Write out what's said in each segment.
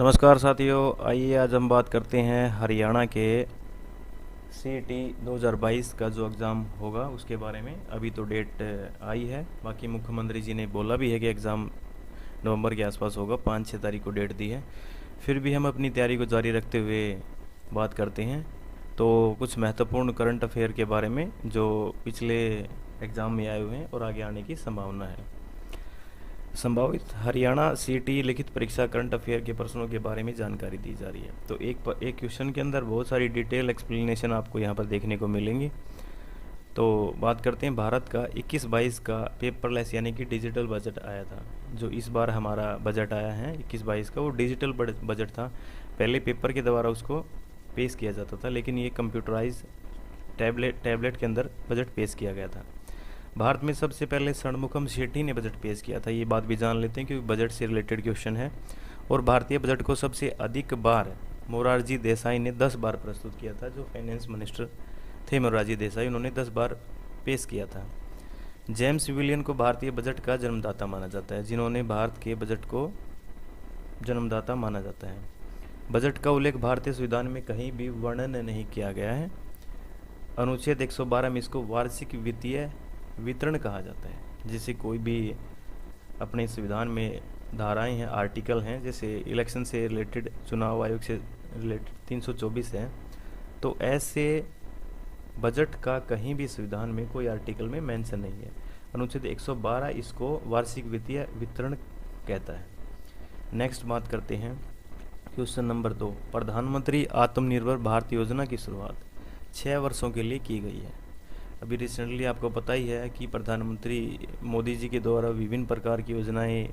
नमस्कार साथियों, आइए आज हम बात करते हैं हरियाणा के CET 2022 का जो एग्ज़ाम होगा उसके बारे में। अभी तो डेट आई है, बाकी मुख्यमंत्री जी ने बोला भी है कि एग्ज़ाम नवंबर के आसपास होगा, 5-6 तारीख को डेट दी है। फिर भी हम अपनी तैयारी को जारी रखते हुए बात करते हैं। तो कुछ महत्वपूर्ण करंट अफेयर के बारे में जो पिछले एग्ज़ाम में आए हुए हैं और आगे आने की संभावना है। संभावित हरियाणा CET लिखित परीक्षा करंट अफेयर के प्रश्नों के बारे में जानकारी दी जा रही है। तो एक क्वेश्चन के अंदर बहुत सारी डिटेल एक्सप्लेनेशन आपको यहाँ पर देखने को मिलेंगी। तो बात करते हैं, भारत का 21-22 का पेपरलेस यानी कि डिजिटल बजट आया था। जो इस बार हमारा बजट आया है 21-22 का, वो डिजिटल बजट था। पहले पेपर के द्वारा उसको पेश किया जाता था, लेकिन ये कंप्यूटराइज टैबलेट के अंदर बजट पेश किया गया था। भारत में सबसे पहले षणमुखम शेट्टी ने बजट पेश किया था। ये बात भी जान लेते हैं क्योंकि बजट से रिलेटेड क्वेश्चन है। और भारतीय बजट को सबसे अधिक बार मोरारजी देसाई ने 10 बार प्रस्तुत किया था। जो फाइनेंस मिनिस्टर थे मोरारजी देसाई, उन्होंने 10 बार पेश किया था। जेम्स विलियन को भारतीय बजट का जन्मदाता माना जाता है, जिन्होंने भारत के बजट को जन्मदाता माना जाता है। बजट का उल्लेख भारतीय संविधान में कहीं भी वर्णन नहीं किया गया है। अनुच्छेद 112 में इसको वार्षिक वित्तीय वितरण कहा जाता है। जैसे कोई भी अपने संविधान में धाराएं हैं, आर्टिकल हैं, जैसे इलेक्शन से रिलेटेड, चुनाव आयोग से रिलेटेड 324 है, तो ऐसे बजट का कहीं भी संविधान में कोई आर्टिकल में मेंशन नहीं है। अनुच्छेद 112 इसको वार्षिक वित्तीय वितरण कहता है। नेक्स्ट बात करते हैं क्वेश्चन नंबर 2। प्रधानमंत्री आत्मनिर्भर भारत योजना की शुरुआत 6 वर्षों के लिए की गई है। अभी रिसेंटली आपको पता ही है कि प्रधानमंत्री मोदी जी के द्वारा विभिन्न प्रकार की योजनाएं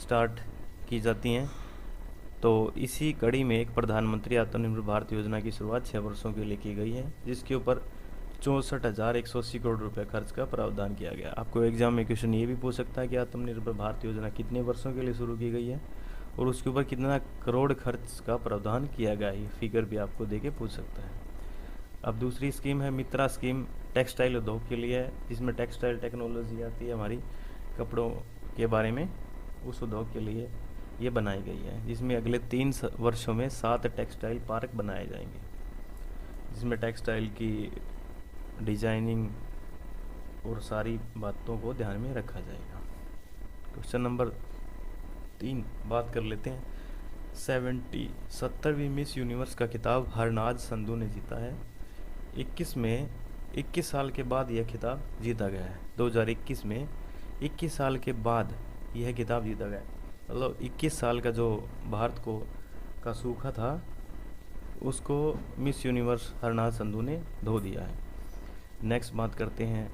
स्टार्ट की जाती हैं। तो इसी कड़ी में एक प्रधानमंत्री आत्मनिर्भर भारत योजना की शुरुआत 6 वर्षों के लिए की गई है, जिसके ऊपर 64,180 करोड़ रुपए खर्च का प्रावधान किया गया। आपको एग्जाम में क्वेश्चन ये भी पूछ सकता है कि आत्मनिर्भर भारत योजना कितने वर्षों के लिए शुरू की गई है और उसके ऊपर कितना करोड़ खर्च का प्रावधान किया गया है, फिगर भी आपको दे के पूछ सकता है। अब दूसरी स्कीम है मित्रा स्कीम, टेक्सटाइल उद्योग के लिए है, जिसमें टेक्सटाइल टेक्नोलॉजी आती है हमारी, कपड़ों के बारे में, उस उद्योग के लिए ये बनाई गई है, जिसमें अगले 3 वर्षों में 7 टेक्सटाइल पार्क बनाए जाएंगे, जिसमें टेक्सटाइल की डिजाइनिंग और सारी बातों को ध्यान में रखा जाएगा। क्वेश्चन नंबर 3 बात कर लेते हैं। 70वीं मिस यूनिवर्स का खिताब हरनाज संधू ने जीता है। 21 साल के बाद यह खिताब जीता गया है। 2021 में 21 साल के बाद यह खिताब जीता गया, मतलब 21 साल का जो भारत को का सूखा था उसको मिस यूनिवर्स हरनाज संधू ने धो दिया है। नेक्स्ट बात करते हैं,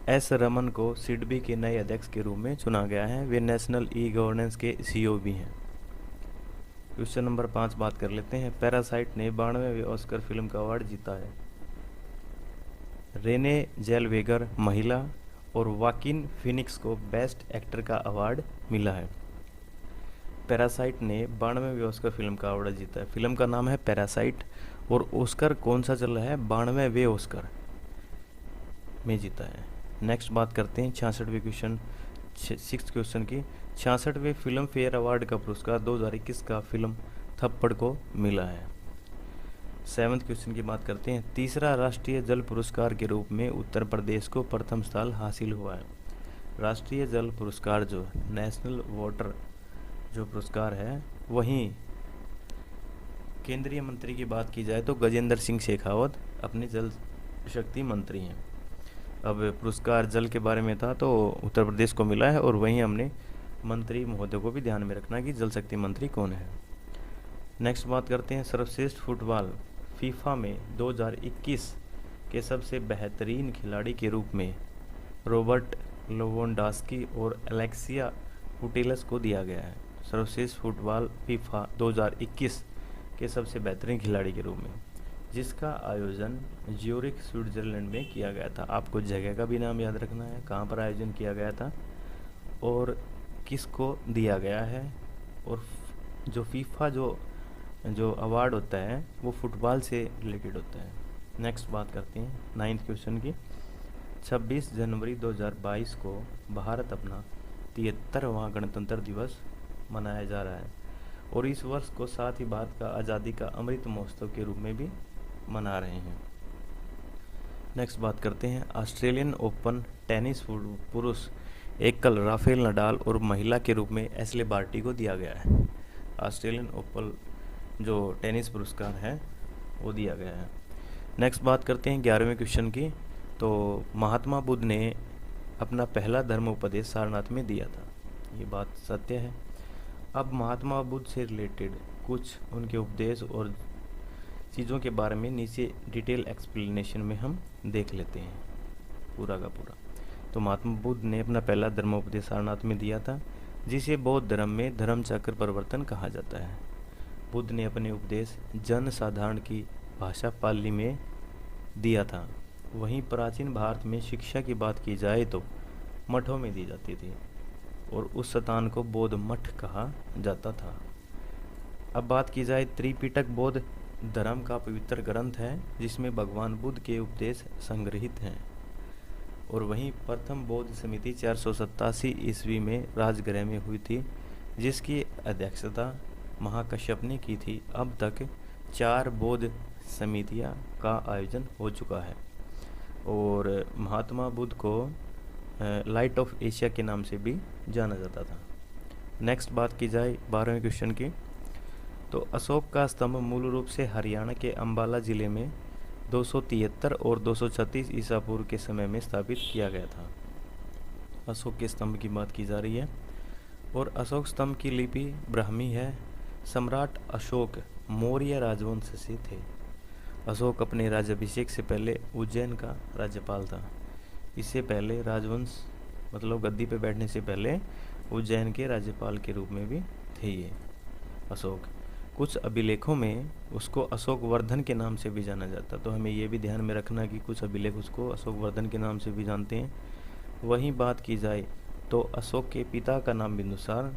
एस रमन को सिडबी के नए अध्यक्ष के रूप में चुना गया है। वे नेशनल ई गवर्नेंस के CEO भी हैं। क्वेश्चन नंबर 5 बात कर लेते हैं। पैरासाइट ने 92वें ऑस्कर फिल्म का अवार्ड जीता है। रेने जेलवेगर महिला और वाकिन फिनिक्स को बेस्ट एक्टर का अवार्ड मिला है। पैरासाइट ने 92वें ऑस्कर फिल्म का अवार्ड जीता है। फिल्म का नाम है पैरासाइट और ऑस्कर कौन सा चल रहा है, 92वें ऑस्कर में जीता है। नेक्स्ट बात करते हैं 66वें क्वेश्चन, 6th क्वेश्चन की। 66वें फिल्म फेयर अवार्ड का पुरस्कार 2021 का फिल्म थप्पड़ को मिला है। 7th क्वेश्चन की बात करते हैं। तीसरा राष्ट्रीय जल पुरस्कार के रूप में उत्तर प्रदेश को प्रथम स्थान हासिल हुआ है। राष्ट्रीय जल पुरस्कार जो नेशनल वाटर जो पुरस्कार है, वहीं केंद्रीय मंत्री की बात की जाए तो गजेंद्र सिंह शेखावत अपने जल शक्ति मंत्री हैं। अब पुरस्कार जल के बारे में था तो उत्तर प्रदेश को मिला है, और वहीं हमने मंत्री महोदय को भी ध्यान में रखना कि जल शक्ति मंत्री कौन है। नेक्स्ट बात करते हैं, सर्वश्रेष्ठ फुटबॉल फीफा में 2021 के सबसे बेहतरीन खिलाड़ी के रूप में रॉबर्ट लेवेंडोस्की और अलेक्सिया पुटेलस को दिया गया है। सर्वश्रेष्ठ फुटबॉल फीफा 2021 के सबसे बेहतरीन खिलाड़ी के रूप में, जिसका आयोजन ज्यूरिख स्विट्जरलैंड में किया गया था। आपको जगह का भी नाम याद रखना है, कहाँ पर आयोजन किया गया था और किसको दिया गया है। और जो फीफा जो अवार्ड होता है वो फुटबॉल से रिलेटेड होता है। नेक्स्ट बात करते हैं 9th क्वेश्चन की। 26 जनवरी 2022 को भारत अपना 73वां गणतंत्र दिवस मनाया जा रहा है। और इस वर्ष को साथ ही भारत का आज़ादी का अमृत महोत्सव के रूप में भी मना रहे हैं। नेक्स्ट बात करते हैं ऑस्ट्रेलियन ओपन टेनिस पुरुष एकल राफेल नडाल और महिला के रूप में एशले बार्टी को दिया गया है। ऑस्ट्रेलियन ओपन जो टेनिस पुरस्कार है वो दिया गया है। नेक्स्ट बात करते हैं 11वें क्वेश्चन की। तो महात्मा बुद्ध ने अपना पहला धर्म उपदेश सारनाथ में दिया था, ये बात सत्य है। अब महात्मा बुद्ध से रिलेटेड कुछ उनके उपदेश और चीज़ों के बारे में नीचे डिटेल एक्सप्लेनेशन में हम देख लेते हैं पूरा का पूरा। तो महात्मा बुद्ध ने अपना पहला धर्मोपदेश सारनाथ में दिया था, जिसे बौद्ध धर्म में धर्म चक्र परिवर्तन कहा जाता है। बुद्ध ने अपने उपदेश जन साधारण की भाषा पाली में दिया था। वहीं प्राचीन भारत में शिक्षा की बात की जाए तो मठों में दी जाती थी और उस स्थान को बौद्ध मठ कहा जाता था। अब बात की जाए त्रिपिटक बौद्ध धर्म का पवित्र ग्रंथ है, जिसमें भगवान बुद्ध के उपदेश संग्रहित हैं। और वहीं प्रथम बौद्ध समिति 487 ईस्वी में राजगृह में हुई थी, जिसकी अध्यक्षता महाकश्यप ने की थी। अब तक 4 बौद्ध समितियां का आयोजन हो चुका है और महात्मा बुद्ध को लाइट ऑफ एशिया के नाम से भी जाना जाता था। नेक्स्ट बात की जाए 12वें क्वेश्चन की। तो अशोक का स्तंभ मूल रूप से हरियाणा के अंबाला जिले में 273 और 236 ईसा पूर्व के समय में स्थापित किया गया था। अशोक के स्तंभ की बात की जा रही है और अशोक स्तंभ की लिपि ब्राह्मी है। सम्राट अशोक मौर्य राजवंश से थे। अशोक अपने राज्याभिषेक से पहले उज्जैन का राज्यपाल था। इससे पहले राजवंश मतलब गद्दी पे बैठने से पहले उज्जैन के राज्यपाल के रूप में भी थे ये अशोक। कुछ अभिलेखों में उसको अशोक वर्धन के नाम से भी जाना जाता, तो हमें ये भी ध्यान में रखना कि कुछ अभिलेख उसको अशोक वर्धन के नाम से भी जानते हैं। वहीं बात की जाए तो अशोक के पिता का नाम बिंदुसार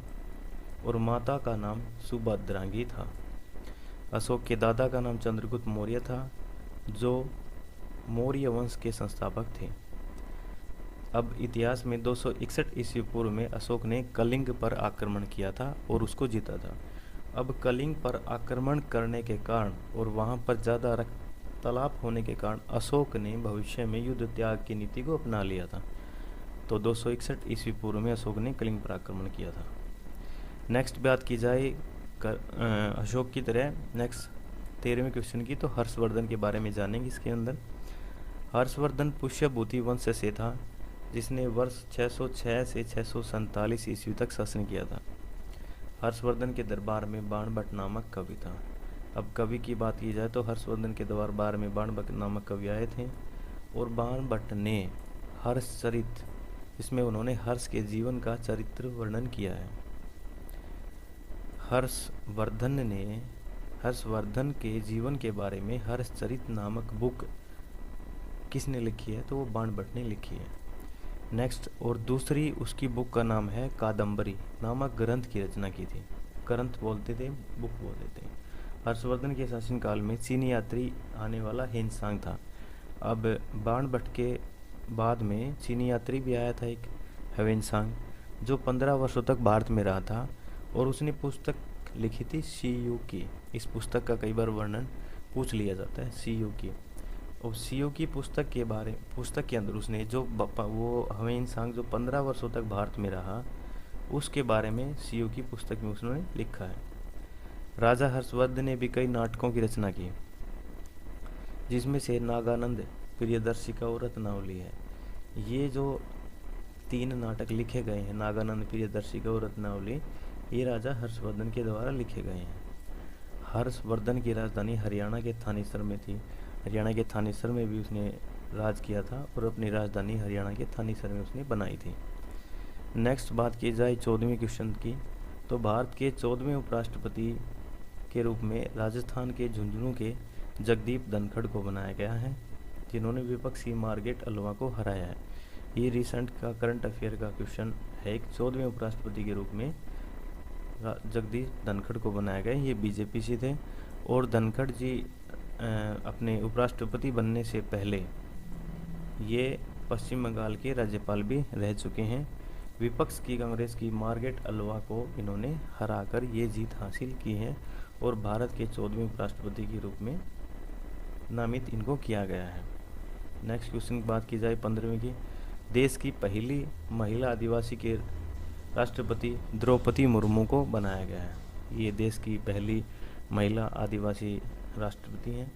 और माता का नाम सुभद्रांगी था। अशोक के दादा का नाम चंद्रगुप्त मौर्य था, जो मौर्य वंश के संस्थापक थे। अब इतिहास में 261 ईस्वी पूर्व में अशोक ने कलिंग पर आक्रमण किया था और उसको जीता था। अब कलिंग पर आक्रमण करने के कारण और वहां पर ज़्यादा रक्तलाप होने के कारण अशोक ने भविष्य में युद्ध त्याग की नीति को अपना लिया था। तो 261 ईस्वी पूर्व में अशोक ने कलिंग पर आक्रमण किया था। नेक्स्ट बात की जाए अशोक की तरह नेक्स्ट 13वें क्वेश्चन की, तो हर्षवर्धन के बारे में जानेंगे। इसके अंदर हर्षवर्धन पुष्यभूति वंश से था, जिसने वर्ष 606 से 647 ईस्वी तक शासन किया था। हर्षवर्धन के दरबार में बाणभट्ट नामक कवि था। अब कवि की बात की जाए तो हर्षवर्धन के दरबार में बाणभट्ट नामक कवि आए थे और बाणभट्ट ने हर्षचरित, इसमें उन्होंने हर्ष के जीवन का चरित्र वर्णन किया है। हर्षवर्धन के जीवन के बारे में हर्षचरित नामक बुक किसने लिखी है, तो वो बाणभट्ट ने लिखी है। नेक्स्ट और दूसरी उसकी बुक का नाम है कादम्बरी नामक ग्रंथ की रचना की थी। ग्रंथ बोलते थे, बुक बोलते थे। हर्षवर्धन के शासनकाल में चीनी यात्री आने वाला हेनसांग था। अब बाणभट्ट के बाद में चीनी यात्री भी आया था एक ह्वेनसांग, जो 15 वर्षों तक भारत में रहा था और उसने पुस्तक लिखी थी सीयू की। इस पुस्तक का कई बार वर्णन पूछ लिया जाता है सीयू की। और सीयू की पुस्तक के अंदर उसने जो वो ह्वेनसांग जो 15 वर्षों तक भारत में रहा, उसके बारे में सीयू की पुस्तक में उसने लिखा है। राजा हर्षवर्धन ने भी कई नाटकों की रचना की, जिसमें से नागानंद, प्रियदर्शिका और रत्नावली है। ये जो 3 नाटक लिखे गए हैं, नागानंद, प्रियदर्शिका और रत्नावली, ये राजा हर्षवर्धन के द्वारा लिखे गए हैं। हर्षवर्धन की राजधानी हरियाणा के थानेसर में थी। हरियाणा के थानेसर में भी उसने राज किया था और अपनी राजधानी हरियाणा के थानेसर में उसने बनाई थी। नेक्स्ट बात की जाए 14वें क्वेश्चन की, तो भारत के 14वें उपराष्ट्रपति के रूप में राजस्थान के झुंझुनू के जगदीप धनखड़ को बनाया गया है, जिन्होंने विपक्षी मार्गरेट अल्वा को हराया है। ये रिसेंट का करंट अफेयर का क्वेश्चन है। एक 14वें उपराष्ट्रपति के रूप में जगदीप धनखड़ को बनाया गया। ये बीजेपी से थे और धनखड़ जी अपने उपराष्ट्रपति बनने से पहले ये पश्चिम बंगाल के राज्यपाल भी रह चुके हैं। विपक्ष की कांग्रेस की मार्गरेट अल्वा को इन्होंने हराकर ये जीत हासिल की है और भारत के 14वें उपराष्ट्रपति के रूप में नामित इनको किया गया है। नेक्स्ट क्वेश्चन की बात की जाए 15वें की, देश की पहली महिला आदिवासी के राष्ट्रपति द्रौपदी मुर्मू को बनाया गया है। ये देश की पहली महिला आदिवासी राष्ट्रपति हैं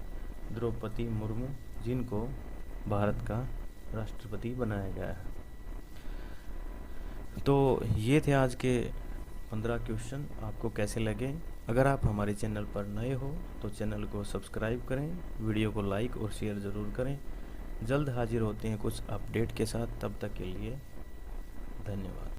द्रौपदी मुर्मू, जिनको भारत का राष्ट्रपति बनाया गया है। तो ये थे आज के 15 क्वेश्चन। आपको कैसे लगे? अगर आप हमारे चैनल पर नए हो तो चैनल को सब्सक्राइब करें, वीडियो को लाइक और शेयर ज़रूर करें। जल्द हाजिर होते हैं कुछ अपडेट के साथ, तब तक के लिए धन्यवाद।